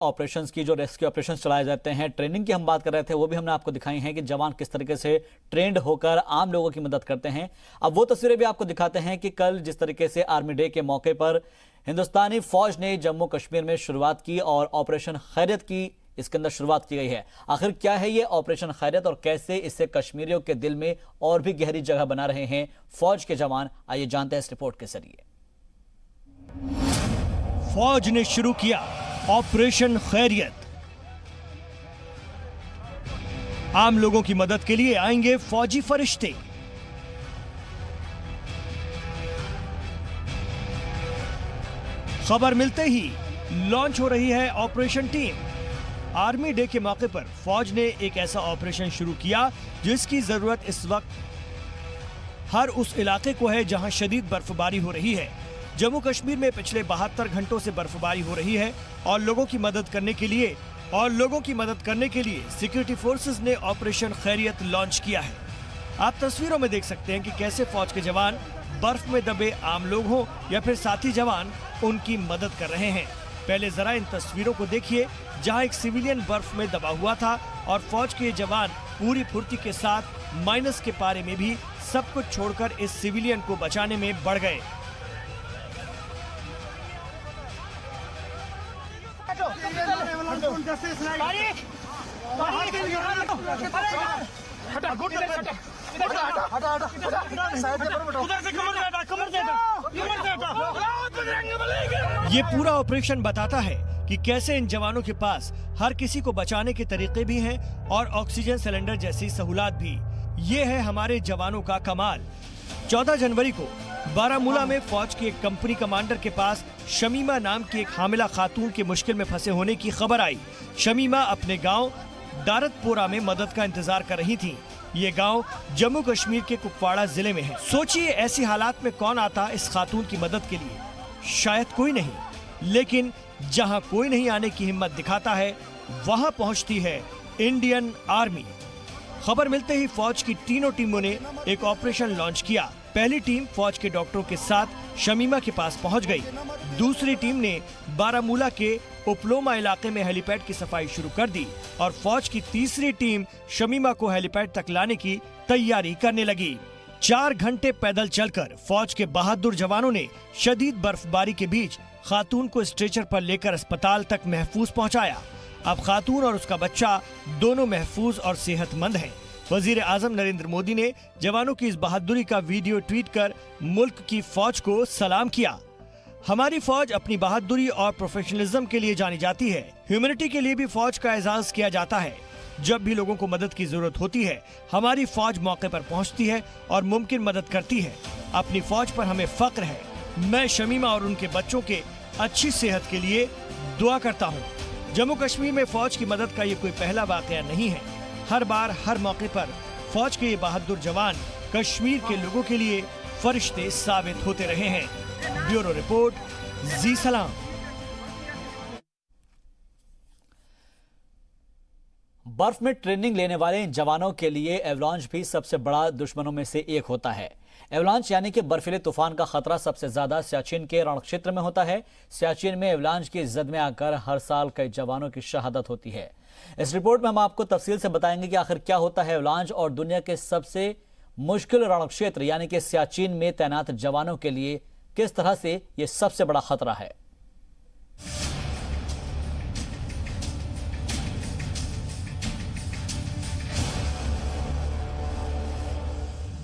Operations की जो rescue operations चलाए जाते हैं, ट्रेनिंग की हम बात कर रहे थे, वो भी हमने आपको दिखाई है कि जवान किस तरीके से ट्रेंड होकर आम लोगों की मदद करते हैं। अब वो तस्वीरें भी आपको दिखाते हैं कि कल जिस तरीके से आर्मी डे के मौके पर हिंदुस्तानी फौज ने जम्मू कश्मीर में शुरुआत की और ऑपरेशन खैरियत की इसके अंदर शुरुआत की गई है। आखिर क्या है ये ऑपरेशन खैरियत और कैसे इससे कश्मीरियों के दिल में और भी गहरी जगह बना रहे हैं फौज के जवान, आइए जानते हैं इस रिपोर्ट के जरिए। फौज ने शुरू किया ऑपरेशन खैरियत। आम लोगों की मदद के लिए आएंगे फौजी फरिश्ते। खबर मिलते ही लॉन्च हो रही है ऑपरेशन टीम। आर्मी डे के मौके पर फौज ने एक ऐसा ऑपरेशन शुरू किया जिसकी जरूरत इस वक्त हर उस इलाके को है जहां शदीद बर्फबारी हो रही है। जम्मू कश्मीर में पिछले 72 घंटों से बर्फबारी हो रही है और लोगों की मदद करने के लिए सिक्योरिटी फोर्सेस ने ऑपरेशन खैरियत लॉन्च किया है। आप तस्वीरों में देख सकते हैं कि कैसे फौज के जवान बर्फ में दबे आम लोग हों या फिर साथी जवान उनकी मदद कर रहे हैं। पहले जरा इन तस्वीरों को देखिए जहां एक सिविलियन बर्फ में दबा हुआ था और फौज के जवान पूरी फुर्ती के साथ माइनस के पारे में भी सब कुछ छोड़कर इस सिविलियन को बचाने में बढ़ गए। ये पूरा ऑपरेशन बताता है कि कैसे इन जवानों के पास हर किसी को बचाने के तरीके भी हैं और ऑक्सीजन सिलेंडर जैसी सहूलत भी। ये है हमारे जवानों का कमाल। 14 जनवरी को बारामूला में फौज के एक कंपनी कमांडर के पास शमीमा नाम की एक हामिला खातून के मुश्किल में फंसे होने की खबर आई। शमीमा अपने गांव दारतपोरा में मदद का इंतजार कर रही थी। ये गांव जम्मू कश्मीर के कुपवाड़ा जिले में है। सोचिए ऐसी हालात में कौन आता इस खातून की मदद के लिए? शायद कोई नहीं, लेकिन जहां कोई नहीं आने की हिम्मत दिखाता है वहां पहुंचती है इंडियन आर्मी। खबर मिलते ही फौज की तीनों टीमों ने एक ऑपरेशन लॉन्च किया। पहली टीम फौज के डॉक्टरों के साथ शमीमा के पास पहुंच गई। दूसरी टीम ने बारामूला के उपलोमा इलाके में हेलीपैड की सफाई शुरू कर दी और फौज की तीसरी टीम शमीमा को हेलीपैड तक लाने की तैयारी करने लगी। 4 घंटे पैदल चलकर फौज के बहादुर जवानों ने शदीद बर्फबारी के बीच खातून को स्ट्रेचर पर लेकर अस्पताल तक महफूज पहुंचाया। अब खातून और उसका बच्चा दोनों महफूज और सेहतमंद हैं। वजीर आजम नरेंद्र मोदी ने जवानों की इस बहादुरी का वीडियो ट्वीट कर मुल्क की फौज को सलाम किया। हमारी फौज अपनी बहादुरी और प्रोफेशनलिज्म के लिए जानी जाती है। ह्यूमैनिटी के लिए भी फौज का एजाज किया जाता है। जब भी लोगों को मदद की जरूरत होती है हमारी फौज मौके पर पहुंचती है और मुमकिन मदद करती है। अपनी फौज पर हमें फख्र है। मैं शमीमा और उनके बच्चों के अच्छी सेहत के लिए दुआ करता हूँ। जम्मू कश्मीर में फौज की मदद का ये कोई पहला वाकया नहीं है। हर बार हर मौके पर फौज के ये बहादुर जवान कश्मीर के लोगों के लिए फरिश्ते साबित होते रहे हैं। ब्यूरो रिपोर्ट, जी सलाम। बर्फ में ट्रेनिंग लेने वाले इन जवानों के लिए एवलांच भी सबसे बड़ा दुश्मनों में से एक होता है। एवलांच यानी कि बर्फीले तूफान का खतरा सबसे ज्यादा सियाचिन के रण क्षेत्र में होता है। सियाचिन में एवलांच की जद में आकर हर साल कई जवानों की शहादत होती है। इस रिपोर्ट में हम आपको तफसील से बताएंगे कि आखिर क्या होता है एवलांच और दुनिया के सबसे मुश्किल रण क्षेत्र यानी कि सियाचिन में तैनात जवानों के लिए किस तरह से यह सबसे बड़ा खतरा है।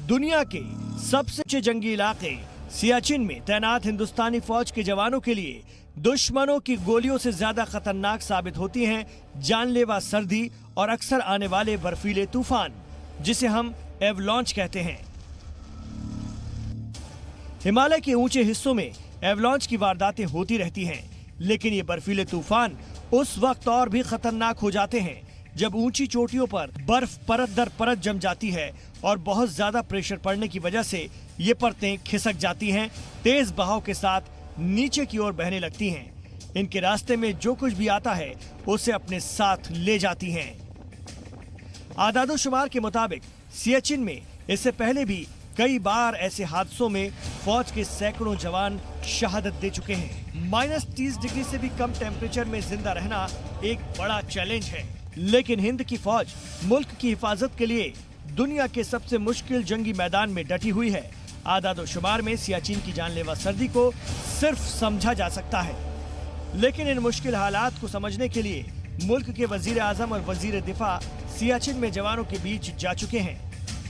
दुनिया के सबसे जंगी इलाके सियाचिन में तैनात हिंदुस्तानी फौज के जवानों के लिए दुश्मनों की गोलियों से ज्यादा खतरनाक साबित होती हैं जानलेवा सर्दी और अक्सर आने वाले बर्फीले तूफान, जिसे हम एवलांच कहते हैं। हिमालय के ऊंचे हिस्सों में एवलांच की वारदातें होती रहती हैं, लेकिन ये बर्फीले तूफान उस वक्त और भी खतरनाक हो जाते हैं जब ऊंची चोटियों पर बर्फ परत दर परत जम जाती है और बहुत ज्यादा प्रेशर पड़ने की वजह से ये परतें खिसक जाती हैं, तेज बहाव के साथ नीचे की ओर बहने लगती हैं। इनके रास्ते में जो कुछ भी आता है उसे अपने साथ ले जाती हैं। आदादोशुमार के मुताबिक सियाचिन में इससे पहले भी कई बार ऐसे हादसों में फौज के सैकड़ों जवान शहादत दे चुके हैं। -30 डिग्री से भी कम टेम्परेचर में जिंदा रहना एक बड़ा चैलेंज है, लेकिन हिंद की फौज मुल्क की हिफाजत के लिए दुनिया के सबसे मुश्किल जंगी मैदान में डटी हुई है। आदादोशुमार में सियाचिन की जानलेवा सर्दी को सिर्फ समझा जा सकता है, लेकिन इन मुश्किल हालात को समझने के लिए मुल्क के वजीर आजम और वजीर दिफा सियाचिन में जवानों के बीच जा चुके हैं।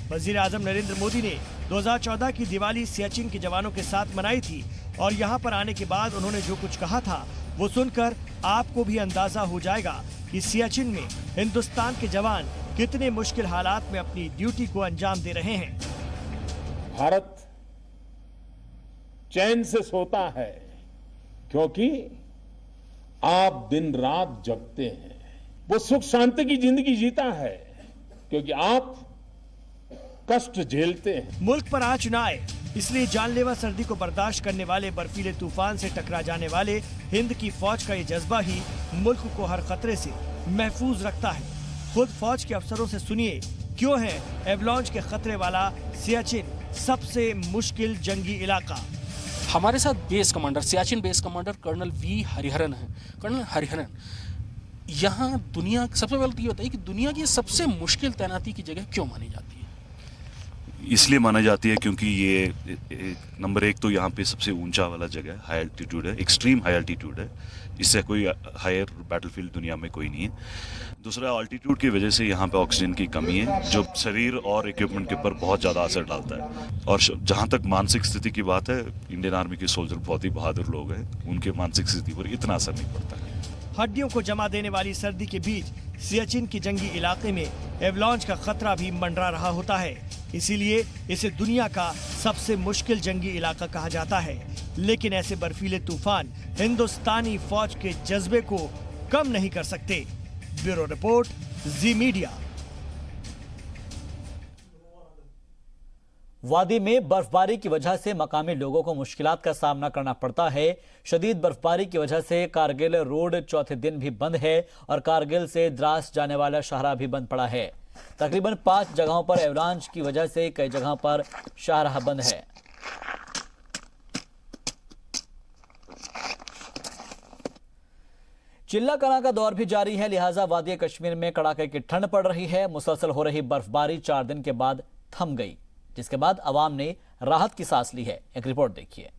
वजीर आजम नरेंद्र मोदी ने 2014 की दिवाली सियाचिन के जवानों के साथ मनाई थी और यहाँ पर आने के बाद उन्होंने जो कुछ कहा था वो सुनकर आपको भी अंदाजा हो जाएगा कि सियाचिन में हिंदुस्तान के जवान कितने मुश्किल हालात में अपनी ड्यूटी को अंजाम दे रहे हैं। भारत चैन से सोता है क्योंकि आप दिन रात जगते हैं। वो सुख शांति की जिंदगी जीता है क्योंकि आप कष्ट झेलते हैं। मुल्क पर आँच न आए इसलिए जानलेवा सर्दी को बर्दाश्त करने वाले बर्फीले तूफान से टकरा जाने वाले हिंद की फौज का ये जज्बा ही मुल्क को हर खतरे से महफूज रखता है। खुद फौज के अफसरों से सुनिए क्यों है एवलांच के खतरे वाला सियाचिन सबसे मुश्किल जंगी इलाका। हमारे साथ base commander, Siachen base commander colonel V Hariharan है। कर्नल हरिहरन, यहाँ दुनिया, सबसे पहले तो ये बताइए कि दुनिया की सबसे मुश्किल तैनाती की जगह क्यों मानी जाती है? इसलिए माना जाती है क्योंकि ये नंबर एक तो यहाँ पे सबसे ऊंचा वाला जगह है, हाई एल्टीट्यूड है, एक्सट्रीम हाई एल्टीट्यूड है। इससे कोई हायर बैटलफील्ड दुनिया में कोई नहीं है। दूसरा, ऑल्टीट्यूड की वजह से यहाँ पे ऑक्सीजन की कमी है जो शरीर और इक्विपमेंट के ऊपर बहुत ज़्यादा असर डालता है। और जहाँ तक मानसिक स्थिति की बात है, इंडियन आर्मी के सोल्जर बहुत ही बहादुर लोग हैं, उनके मानसिक स्थिति पर इतना असर नहीं पड़ता है। हड्डियों को जमा देने वाली सर्दी के बीच सियाचिन की जंगी इलाके में एवलांच का खतरा भी मंडरा रहा होता है, इसीलिए इसे दुनिया का सबसे मुश्किल जंगी इलाका कहा जाता है। लेकिन ऐसे बर्फीले तूफान हिंदुस्तानी फौज के जज्बे को कम नहीं कर सकते। ब्यूरो रिपोर्ट, जी मीडिया। वादी में बर्फबारी की वजह से मकामी लोगों को मुश्किलात का सामना करना पड़ता है। शदीद बर्फबारी की वजह से कारगिल रोड चौथे दिन भी बंद है और कारगिल से द्रास जाने वाला शाहराह भी बंद पड़ा है। तकरीबन 5 जगहों पर एवलांच की वजह से कई जगहों पर शाहराह बंद है। चिल्ला कला का दौर भी जारी है, लिहाजा वादी कश्मीर में कड़ाके की ठंड पड़ रही है। मुसलसल हो रही बर्फबारी 4 दिन के बाद थम गई, जिसके बाद अवाम ने राहत की सांस ली है। एक रिपोर्ट देखिए।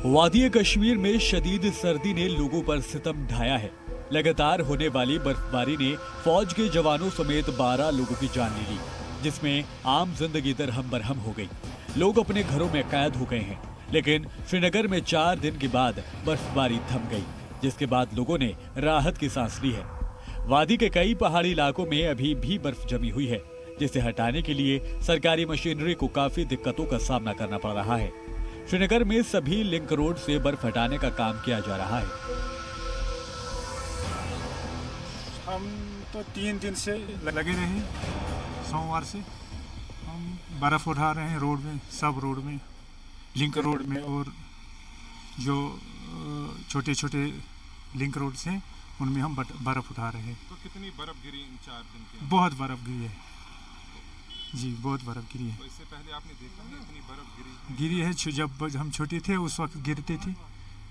वादी कश्मीर में शदीद सर्दी ने लोगों पर सितम ढाया है। लगातार होने वाली बर्फबारी ने फौज के जवानों समेत 12 लोगों की जान ले ली, जिसमें आम जिंदगी दरहम बरहम हो गई। लोग अपने घरों में कैद हो गए हैं, लेकिन श्रीनगर में 4 दिन के बाद बर्फबारी थम गई, जिसके बाद लोगों ने राहत की सांस ली है। वादी के कई पहाड़ी इलाकों में अभी भी बर्फ जमी हुई है, जिसे हटाने के लिए सरकारी मशीनरी को काफी दिक्कतों का सामना करना पड़ रहा है। श्रीनगर में सभी लिंक रोड से बर्फ हटाने का काम किया जा रहा है। हम तो 3 दिन से लगे रहे, सोमवार से हम बर्फ उठा रहे हैं रोड में, सब रोड में, लिंक रोड में, और जो छोटे छोटे लिंक रोड हैं उनमें हम बर्फ उठा रहे हैं। तो कितनी बर्फ गिरी इन 4 दिन के? बहुत बर्फ गिरी है जी, बहुत बर्फ गिरी है। तो इससे पहले आपने देखा नहीं इतनी बर्फ गिरी है? जब हम छोटे थे उस वक्त गिरते थे,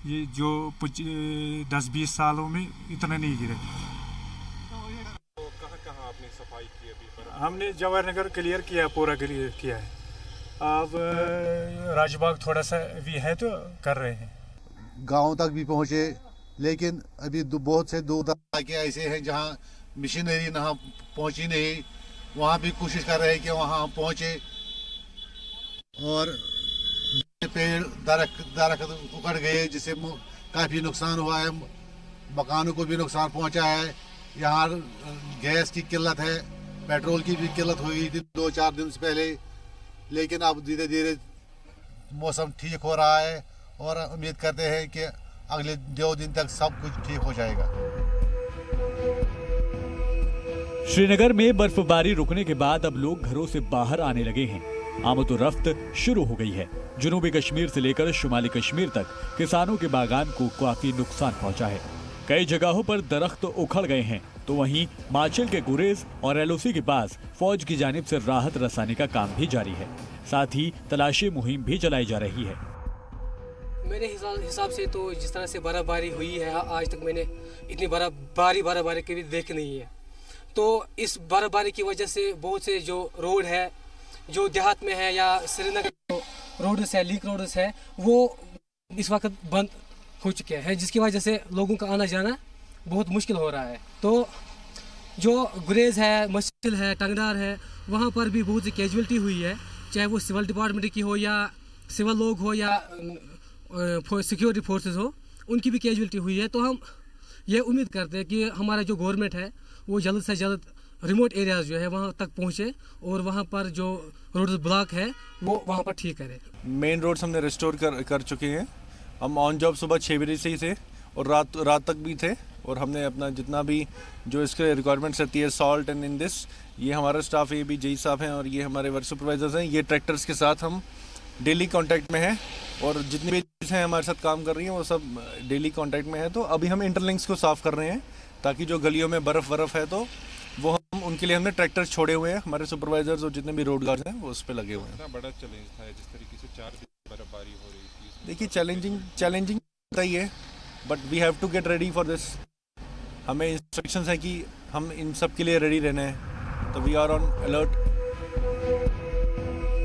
ये जो 10-20 सालों में इतना नहीं गिरे। तो कहाँ आपने सफाई की अभी? हमने जवाहरनगर क्लियर किया, पूरा क्लियर किया है। अब राजबाग थोड़ा सा भी है तो कर रहे हैं। गाँव तक भी पहुँचे, लेकिन अभी बहुत से दूर इलाके ऐसे हैं जहाँ मशीनरी यहाँ पहुँची नहीं, वहाँ भी कोशिश कर रहे हैं कि वहाँ पहुँचे। और पेड़ दरख्त उखड़ गए, जिससे काफ़ी नुकसान हुआ है, मकानों को भी नुकसान पहुँचा है। यहाँ गैस की किल्लत है, पेट्रोल की भी किल्लत हो गई थी 2-4 दिन से पहले, लेकिन अब धीरे धीरे मौसम ठीक हो रहा है और उम्मीद करते हैं कि अगले 2 दिन तक सब कुछ ठीक हो जाएगा। श्रीनगर में बर्फबारी रुकने के बाद अब लोग घरों से बाहर आने लगे हैं। आमदोरफ्त शुरू हो गई है। जनूबी कश्मीर से लेकर शुमाली कश्मीर तक किसानों के बागान को काफी नुकसान पहुंचा है। कई जगहों पर दरख्त उखड़ गए हैं, तो वहीं माचल के गुरेज और एलओसी के पास फौज की जानिब से राहत रसानी का काम भी जारी है। साथ ही तलाशी मुहिम भी चलाई जा रही है। मेरे हिसाब से तो जिस तरह से बर्फबारी हुई है, आज तक मैंने इतनी बर्फबारी कभी देखी नहीं है। तो इस बर्फबारी की वजह से बहुत से जो रोड है, जो देहात में है या श्रीनगर रोड्स है, लीक रोड्स है, वो इस वक्त बंद हो चुके हैं, जिसकी वजह से लोगों का आना जाना बहुत मुश्किल हो रहा है। तो जो गुरेज है, मस्जिद है, टंगडार है, वहाँ पर भी बहुत सी कैजुअलिटी हुई है, चाहे वो सिविल डिपार्टमेंट की हो या सिविल लोग हो या सिक्योरिटी फोर्सेस हो, उनकी भी कैजुअलिटी हुई है। तो हम ये उम्मीद करते हैं कि हमारा जो गवर्नमेंट है वो जल्द से जल्द रिमोट एरियाज जो है वहाँ तक पहुँचे और वहाँ पर जो रोड ब्लॉक है वो वहाँ पर ठीक करे। मेन रोड्स हमने रिस्टोर कर चुके हैं। हम ऑन जॉब सुबह 6 बजे से ही थे और रात तक भी थे, और हमने अपना जितना भी जो इसके रिक्वायरमेंट्स रहती है सॉल्ट एंड इन दिस, ये हमारा स्टाफ, ये भी जेई साहब हैं और ये हमारे वर्क सुपरवाइजर्स हैं। ये ट्रैक्टर्स के साथ हम डेली कांटेक्ट में हैं और जितनी भी हैं हमारे साथ काम कर रही हैं वो सब डेली कांटेक्ट में है। तो अभी हम इंटरलिंक्स को साफ़ कर रहे हैं ताकि जो गलियों में बर्फ़ है तो वो हम उनके लिए हमने ट्रैक्टर्स छोड़े हुए हैं। हमारे सुपरवाइजर्स और जितने भी रोड गार्ड्स हैं वो उस पर लगे हुए हैं। बड़ा चैलेंज था जिस तरीके से 4 दिन बर्फबारी हो रही थी। देखिए चैलेंजिंग होता ही है, but we have to get ready for this. हमें इंस्ट्रक्शंस है कि हम इन सब के लिए रेडी रहना है, तो वी आर ऑन अलर्ट।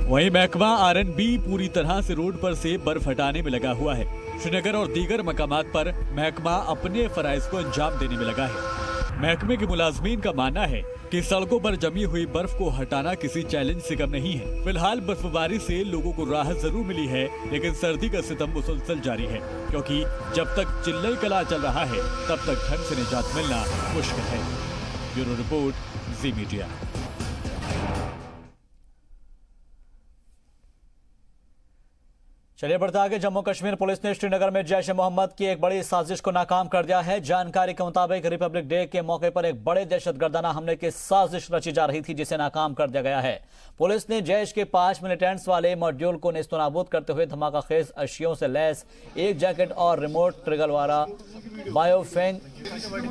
वहीं महकमा R&B पूरी तरह से रोड पर से बर्फ हटाने में लगा हुआ है। श्रीनगर और दीगर मकामात पर महकमा अपने फराइज को अंजाम देने में लगा है। महकमे के मुलाजमीन का मानना है कि सड़कों पर जमी हुई बर्फ को हटाना किसी चैलेंज से कम नहीं है। फिलहाल बर्फबारी से लोगों को राहत जरूर मिली है, लेकिन सर्दी का सितम मुसलसल जारी है, क्योंकि जब तक चिल्लई कला चल रहा है तब तक ढंग से निजात मिलना मुश्किल है। ब्यूरो रिपोर्ट, जी मीडिया। चलिए बढ़ते आगे। जम्मू कश्मीर पुलिस ने श्रीनगर में जैश ए मोहम्मद की एक बड़ी साजिश को नाकाम कर दिया है। जानकारी के मुताबिक रिपब्लिक डे के मौके पर एक बड़े दहशतगर्दाना हमले की साजिश रची जा रही थी, जिसे नाकाम कर दिया गया है। पुलिस ने जैश के 5 मिलिटेंट्स वाले मॉड्यूल को नेस्तनाबूद करते हुए धमाकाखेज अशियों से लैस एक जैकेट और रिमोट ट्रिगर वाला बायोफेंग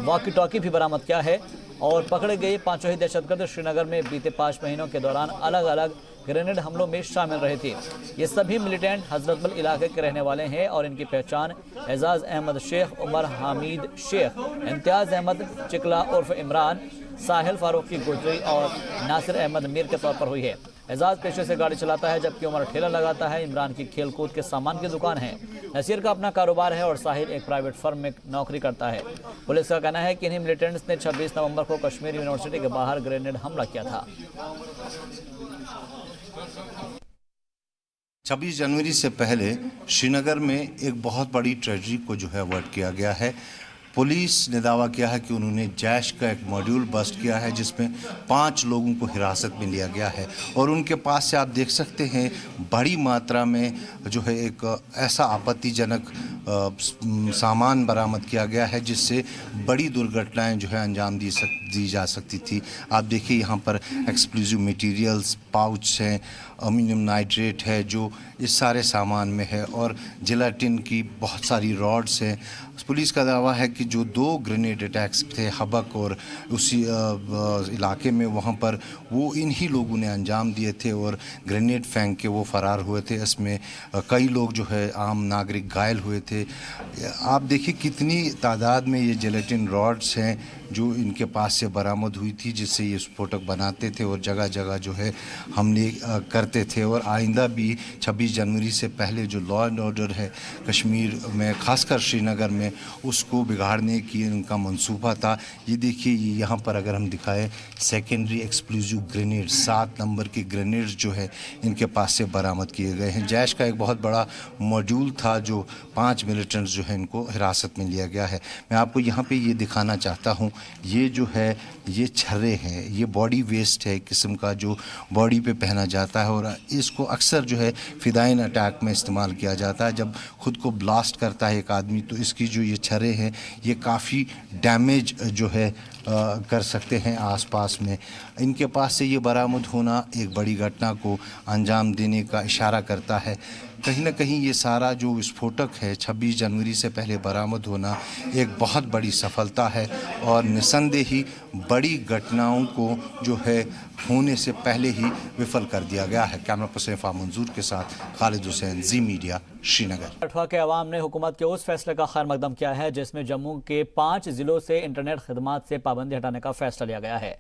वॉकी टॉकी भी बरामद किया है। और पकड़े गए 5 ही दहशतगर्द श्रीनगर में बीते 5 महीनों के दौरान अलग अलग ग्रेनेड हमलों में शामिल रहे थे। ये सभी मिलिटेंट हजरतबल इलाके के रहने वाले हैं और इनकी पहचान एजाज अहमद शेख, उमर हामिद शेख, इम्तियाज अहमद चिकला उर्फ इमरान, साहिल फारूक की गुजरी और नासिर अहमद मीर के तौर पर हुई है। एजाज पेशे से गाड़ी चलाता है, जबकि उमर ठेला लगाता है। इमरान की खेलकूद के सामान की दुकान है। नसीर का अपना कारोबार है और साहिल एक प्राइवेट फर्म में नौकरी करता है। पुलिस का कहना है कि इन्हीं मिलिटेंट्स ने 26 नवंबर को कश्मीर यूनिवर्सिटी के बाहर ग्रेनेड हमला किया था। 26 जनवरी से पहले श्रीनगर में एक बहुत बड़ी ट्रेजेडी को जो है अवॉइड किया गया है। पुलिस ने दावा किया है कि उन्होंने जैश का एक मॉड्यूल बस्ट किया है जिसमें 5 लोगों को हिरासत में लिया गया है और उनके पास से आप देख सकते हैं बड़ी मात्रा में जो है एक ऐसा आपत्तिजनक सामान बरामद किया गया है जिससे बड़ी दुर्घटनाएं जो है अंजाम दी जा सकती थी। आप देखिए यहाँ पर एक्सप्लोजिव मटेरियल्स, पाउच हैं, अमोनियम नाइट्रेट है जो इस सारे सामान में है और जिलेटिन की बहुत सारी रॉड्स हैं। पुलिस का दावा है कि जो 2 ग्रेनेड अटैक्स थे हबक और उसी इलाके में, वहाँ पर वो इन्हीं लोगों ने अंजाम दिए थे और ग्रेनेड फेंक के वो फरार हुए थे। इसमें कई लोग जो है आम नागरिक घायल हुए थे। आप देखिए कितनी तादाद में ये जिलेटिन रॉड्स हैं जो इनके पास से बरामद हुई थी, जिससे ये स्फोटक बनाते थे और जगह जगह जो है हमले करते थे। और आइंदा भी 26 जनवरी से पहले जो लॉ एंड ऑर्डर है कश्मीर में, खासकर श्रीनगर में, उसको बिगाड़ने की इनका मंसूबा था। ये देखिए यहाँ पर अगर हम दिखाएं सेकेंडरी एक्सप्लोजिव ग्रेनेड 7 नंबर के ग्रेनेड्स जो है इनके पास से बरामद किए गए हैं। जैश का एक बहुत बड़ा मॉड्यूल था जो 5 मिलिटेंट्स जो है इनको हिरासत में लिया गया है। मैं आपको यहाँ पे ये दिखाना चाहता हूँ, ये जो है ये छर्रे हैं, ये बॉडी वेस्ट है किस्म का जो बॉडी पे पहना जाता है और इसको अक्सर जो है फिदाइन अटैक में इस्तेमाल किया जाता है। जब खुद को ब्लास्ट करता है एक आदमी तो इसकी जो ये छर्रे हैं ये काफ़ी डैमेज जो है कर सकते हैं आसपास में। इनके पास से ये बरामद होना एक बड़ी घटना को अंजाम देने का इशारा करता है। कहीं ना कहीं ये सारा जो विस्फोटक है 26 जनवरी से पहले बरामद होना एक बहुत बड़ी सफलता है और निसंदेह ही बड़ी घटनाओं को जो है होने से पहले ही विफल कर दिया गया है। कैमरा पर्सन फा मंजूर के साथ खालिद हुसैन, जी मीडिया, श्रीनगर। कठुआ के अवाम ने हुकूमत के उस फैसले का खैर मकदम किया है जिसमें जम्मू के 5 जिलों से इंटरनेट खिदमात से पाबंदी हटाने का फैसला लिया गया है।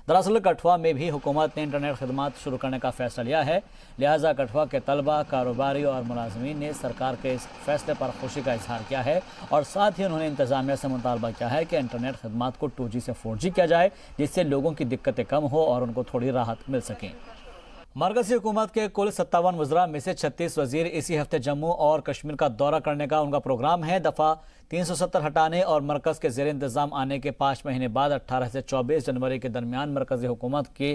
दरअसल कठुआ में भी हुकूमत ने इंटरनेट खिदमात शुरू करने का फैसला लिया है, लिहाजा कठुआ के तलबा, कारोबारी और मुलाजमीन ने सरकार के इस फैसले पर खुशी का इजहार किया है और साथ ही उन्होंने इंतजामिया से मुतालबा किया है कि इंटरनेट खिदमात को 2G से 4G किया जाए, जिससे लोगों की दिक्कतें कम हो और उनको थोड़ी राहत मिल सकें। मरकज़ी हुकूमत के कुल 57 वज़रा में से 36 वज़ीर इसी हफ्ते जम्मू और कश्मीर का दौरा करने का उनका प्रोग्राम है। दफ़ा 370 हटाने और मरकज़ के ज़ेर इंतज़ाम आने के 5 महीने बाद 18 से 24 जनवरी के दरमियान मरकज़ी हुकूमत के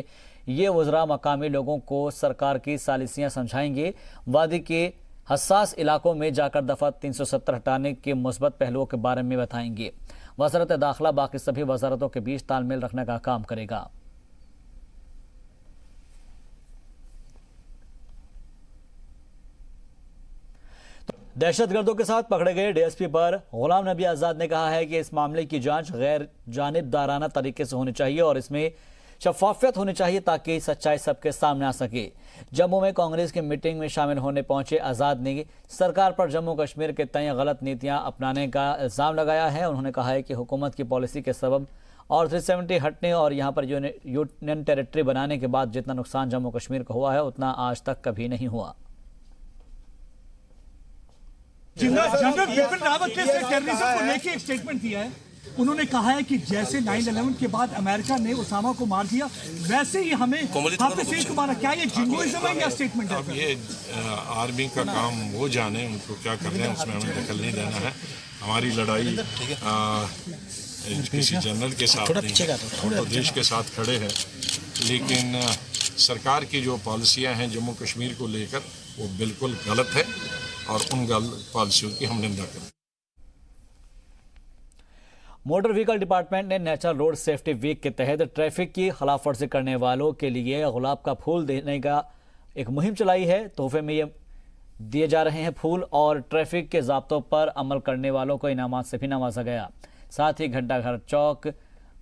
ये वज़रा मकामी लोगों को सरकार की सालिसियाँ समझाएंगे। वादी के हसास इलाकों में जाकर दफ़ा 370 हटाने के मुस्बत पहलुओं के बारे में बताएंगे। वज़ारत दाखिला बाकी सभी वज़ारतों के बीच तालमेल रखने का काम करेगा। दहशतगर्दों के साथ पकड़े गए डीएसपी पर गुलाम नबी आज़ाद ने कहा है कि इस मामले की जांच गैर जानिबदाराना तरीके से होनी चाहिए और इसमें शफाफियत होनी चाहिए ताकि सच्चाई सबके सामने आ सके। जम्मू में कांग्रेस की मीटिंग में शामिल होने पहुंचे आज़ाद ने सरकार पर जम्मू कश्मीर के तय गलत नीतियां अपनाने का इल्ज़ाम लगाया है। उन्होंने कहा है कि हुकूमत की पॉलिसी के सबब और 370 हटने और यहाँ पर यूनियन टेरिटरी बनाने के बाद जितना नुकसान जम्मू कश्मीर को हुआ है उतना आज तक कभी नहीं हुआ। जनरल बिपिन रावत ने टेररिज्म को लेकर एक स्टेटमेंट दिया है। उन्होंने कहा है कि जैसे 9/11 के बाद अमेरिका ने उसामा को मार दिया वैसे ही हमें हाफिज सईद को मारा। क्या ये जिंगोइज्म है या स्टेटमेंट है? अब ये आर्मी का काम वो जाने, उनको क्या करना है उसमें हमें दखल नहीं देना है। हमारी लड़ाई किसी जनरल के साथ नहीं है, हम तो देश के साथ खड़े हैं। लेकिन सरकार की जो पॉलिसियाँ हैं जम्मू कश्मीर को लेकर वो बिल्कुल गलत है और उन गलत पॉलिसियों की हम निंदा करें। मोटर व्हीकल डिपार्टमेंट ने नेशनल रोड सेफ्टी वीक के तहत ट्रैफिक की खिलाफवर्जी करने वालों के लिए गुलाब का फूल देने का एक मुहिम चलाई है। तोहफे में ये दिए जा रहे हैं फूल और ट्रैफिक के ज़ाब्तों पर अमल करने वालों को इनामात से भी नवाजा गया। साथ ही घंटाघर चौक,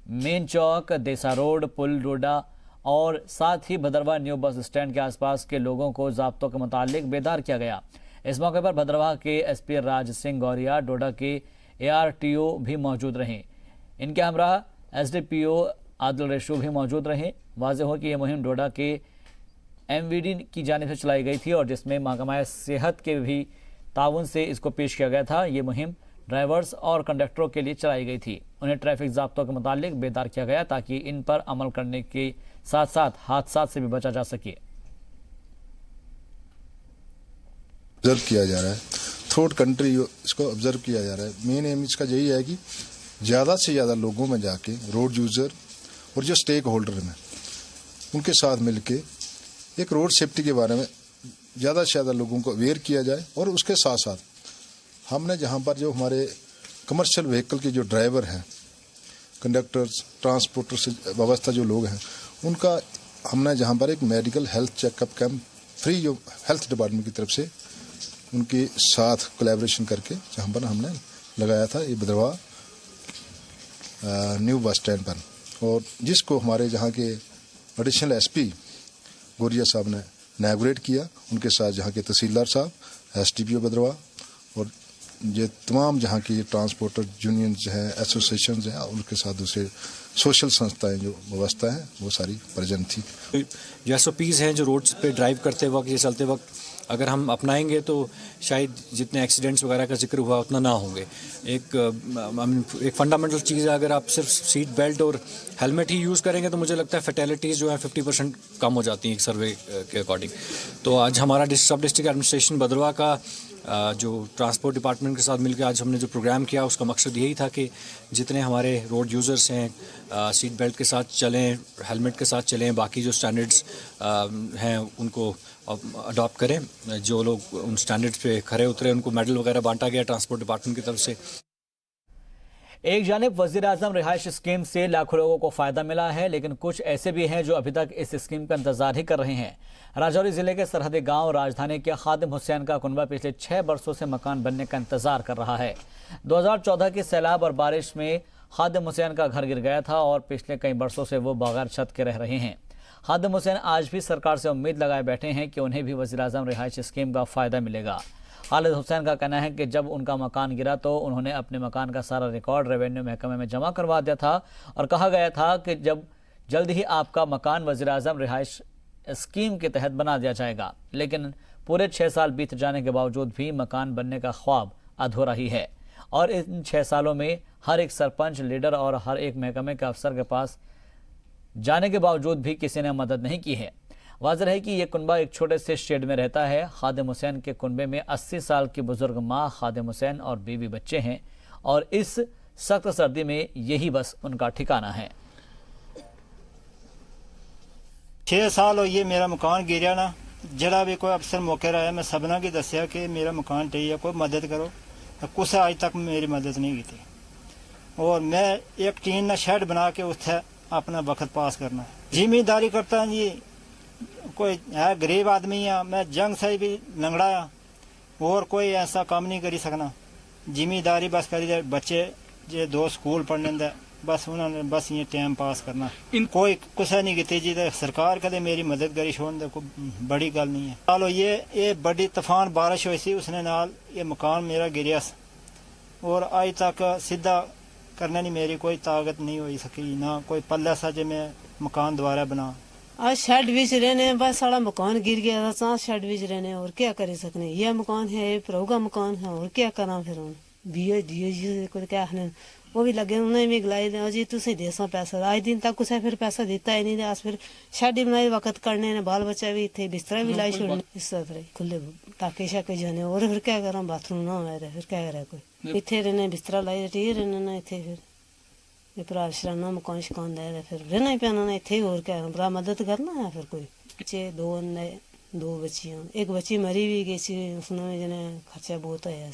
मेन चौक, देसा रोड, पुल डोडा और साथ ही भदरवा न्यू बस स्टैंड के आसपास के लोगों को ज़ाब्तों के मुतालिक बेदार किया गया। इस मौके पर भदरवा के एसपी राज सिंह गौरिया, डोडा के ARTO भी मौजूद रहे। इनके हमरा SDPO आदिल रेशू भी मौजूद रहे। वाज़ेह हो कि यह मुहिम डोडा के MVD की जानिब से चलाई गई थी और जिसमें महकमा सेहत के भी ताउन से इसको पेश किया गया था। ये मुहिम ड्राइवर्स और कंडक्टरों के लिए चलाई गई थी। उन्हें ट्रैफिक ज़ाब्तों के मुतालिक बेदार किया गया ताकि इन पर अमल करने के साथ साथ हादसा से भी बचा जा सके। ऑब्जर्व किया जा रहा है, थ्रू कंट्री इसको ऑब्जर्व किया जा रहा है। मेन एम इसका यही है कि ज़्यादा से ज़्यादा लोगों में जाके रोड यूज़र और जो स्टेक होल्डर हैं उनके साथ मिलके एक रोड सेफ्टी के बारे में ज़्यादा से ज़्यादा लोगों को अवेयर किया जाए। और उसके साथ साथ हमने जहाँ पर जो हमारे कमर्शियल व्हीकल के जो ड्राइवर हैं, कंडक्टर्स, ट्रांसपोर्टर से व्यवस्था जो लोग हैं, उनका हमने जहाँ पर एक medical health checkup camp free जो हेल्थ डिपार्टमेंट की तरफ से उनके साथ कोलैबोरेशन करके जहाँ पर हमने लगाया था ये भदरवा न्यू बस स्टैंड पर, और जिसको हमारे जहाँ के एडिशनल SP गौरिया साहब ने इनॉग्रेट किया। उनके साथ जहाँ के तहसीलदार साहब, SDPO भदरवा और ये तमाम जहाँ की ट्रांसपोर्टर यूनियंस हैं, एसोसिएशंस हैं, उनके साथ दूसरे सोशल संस्थाएं जो व्यवस्था है वो सारी प्रेजेंट थी। जो SOPs हैं जो रोड्स पे ड्राइव करते वक्त या चलते वक्त अगर हम अपनाएंगे तो शायद जितने एक्सीडेंट्स वगैरह का जिक्र हुआ उतना ना होंगे। एक फंडामेंटल चीज़ है, अगर आप सिर्फ सीट बेल्ट और हेलमेट ही यूज़ करेंगे तो मुझे लगता है फैटेलिटीज़ जो है 50% कम हो जाती हैं एक सर्वे के अकॉर्डिंग। तो आज हमारा सब डिस्ट्रिक्ट एडमिनिस्ट्रेशन भदरवा का जो ट्रांसपोर्ट डिपार्टमेंट के साथ मिलकर आज हमने जो प्रोग्राम किया उसका मकसद यही था कि जितने हमारे रोड यूज़र्स हैं सीट बेल्ट के साथ चलें, हेलमेट के साथ चलें, बाकी जो स्टैंडर्ड्स हैं उनको अडॉप्ट करें। जो लोग उन स्टैंडर्ड्स पे खरे उतरे उनको मेडल वगैरह बांटा गया ट्रांसपोर्ट डिपार्टमेंट की तरफ से। एक जानिब वजीर आजम रिहाइश स्कीम से लाखों लोगों को फायदा मिला है, लेकिन कुछ ऐसे भी हैं जो अभी तक इस स्कीम का इंतजार ही कर रहे हैं। राजौरी जिले के सरहदी गांव राजधानी के खादिम हुसैन का कुनबा पिछले 6 बरसों से मकान बनने का इंतजार कर रहा है। 2014 के सैलाब और बारिश में खादिम हुसैन का घर गिर गया था और पिछले कई बरसों से वो बगैर छत के रह रहे हैं। खादिम हुसैन आज भी सरकार से उम्मीद लगाए बैठे हैं कि उन्हें भी वजीर आजम रिहाइश स्कीम का फायदा मिलेगा। खालिद हुसैन का कहना है कि जब उनका मकान गिरा तो उन्होंने अपने मकान का सारा रिकॉर्ड रेवेन्यू महकमे में जमा करवा दिया था और कहा गया था कि जब जल्द ही आपका मकान वजीर आजम रिहाइश स्कीम के तहत बना दिया जाएगा। लेकिन पूरे 6 साल बीत जाने के बावजूद भी मकान बनने का ख्वाब अधूरा ही है और इन 6 सालों में हर एक सरपंच, लीडर और हर एक महकमे के अफसर के पास जाने के बावजूद भी किसी ने मदद नहीं की है। वाज़ेह है कि यह कुनबा एक छोटे से शेड में रहता है। खादिम हुसैन के कुनबे में 80 साल की बुजुर्ग माँ खादिम हुसैन और बीवी बच्चे हैं और इस सख्त सर्दी में यही बस उनका ठिकाना है। 6 साल हो ये मेरा मकान गिरा ना, जरा भी कोई अफसर मौके रहा है मैं सबना की दसिया कि मेरा मकान चाहिए, कोई मदद करो, कुछ आज तक मेरी मदद नहीं की थी। और मैं एक टीन शेड बना के उससे अपना वक्त पास करना। जिम्मेदारी करता जी, कोई है गरीब आदमी है, मैं जंग से भी लंगड़ाया और कोई ऐसा काम नहीं करी सकना। जिम्मेदारी बस करी दे, बच्चे जे 2 स्कूल पढ़ने दे, बस उन्होंने बस ये टाइम पास करना। कोई कुछ नहीं की जी, सरकार कदे मेरी मदद करी छोड़ दे, कोई बड़ी गल नहीं है। चलो ये बड़ी तूफान बारिश हुई सी, उसने नाल ये मकान मेरा गिरिया और आज तक सीधा करने नहीं मेरी कोई ताकत नहीं हो सकी, ना कोई पल्ला सा जे मैं मकान दोबारा बना। आज शेड बीच रहने, बस सारा मकान गिर गया था, शेड बीच रहने और क्या कर सकने। यह मकान है, प्रभु का मकान है और क्या करा फिर को क्या है, वो भी लगे उन्हें भी गलाई दे जी तुम देसा पैसा, आज दिन तक कुछ फिर पैसा देता ही नहीं। आज फिर शेड बनाई वक्त करने ने, बाल बच्चा भी थे, बिस्तरा भी लाई छोड़ने इस तरह खुले ताकि शाके जाने और फिर क्या करा, बाथरूम ना हो फिर क्या करा, कोई इतने रहने बिस्तरा लाई रहने ना इतने फिर भरा शराना मकान शिकान दे फिर रहना ही पैना ना इतने और क्या भरा मदद करना है। फिर कोई बच्चे 2 बच्चियां, एक बच्ची मरी भी गई, उसने जने खर्चा बहुत आया।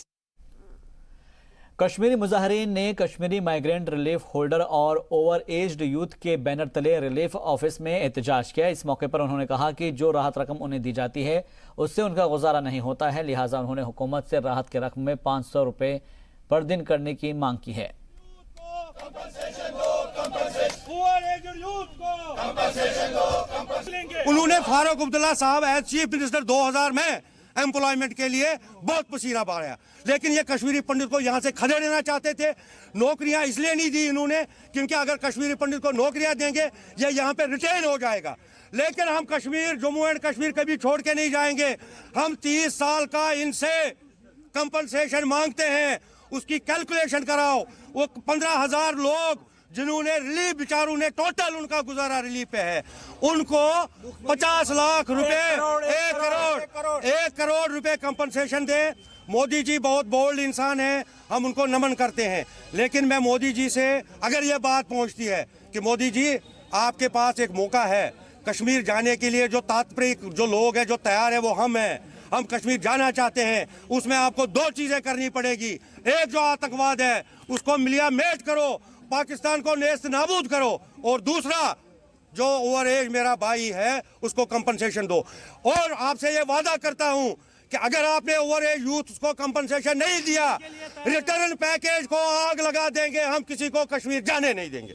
कश्मीरी मुजाहिरीन ने कश्मीरी माइग्रेंट रिलीफ होल्डर और ओवर एज्ड यूथ के बैनर तले रिलीफ ऑफिस में एहतजाज किया। इस मौके पर उन्होंने कहा कि जो राहत रकम उन्हें दी जाती है उससे उनका गुजारा नहीं होता है, लिहाजा उन्होंने हुकूमत से राहत की रकम में 500 रुपये पर दिन करने की मांग की है। उन्होंने फारूक अब्दुल्ला साहब एज चीफ मिनिस्टर 2000 में एम्प्लॉयमेंट के लिए बहुत पसीना बहाया, लेकिन ये कश्मीरी पंडित को यहाँ से खदेड़ देना चाहते थे। नौकरियाँ इसलिए नहीं दी इन्होंने क्योंकि अगर कश्मीरी पंडित को नौकरियाँ देंगे ये यहाँ पे रिटेन हो जाएगा। लेकिन हम कश्मीर, जम्मू एंड कश्मीर कभी छोड़ के नहीं जाएंगे। हम 30 साल का इनसे कंपनसेशन मांगते हैं, उसकी कैलकुलेशन कराओ। वो 15,000 लोग जिन्होंने रिलीफ, बेचारों ने टोटल उनका गुजारा रिलीफ पे है, उनको 50 लाख रुपए, 1 करोड़ रुपए कंपनसेशन दे। मोदी जी बहुत बोल्ड इंसान है, हम उनको नमन करते हैं। लेकिन मैं मोदी जी से अगर ये बात पहुंचती है कि मोदी जी आपके पास एक मौका है कश्मीर जाने के लिए, जो तात्पर्य जो लोग हैं जो तैयार है वो हम हैं, हम कश्मीर जाना चाहते हैं, उसमें आपको 2 चीजें करनी पड़ेगी। एक जो आतंकवाद है उसको मिलिया मेट करो, पाकिस्तान को नेस्त नाबूद करो, और दूसरा जो ओवर एज मेरा भाई है उसको कंपनसेशन दो। और आपसे ये वादा करता हूं कि अगर आपने ओवर एज यूथ को कंपनसेशन नहीं दिया, रिटर्न पैकेज को आग लगा देंगे, हम किसी को कश्मीर जाने नहीं देंगे।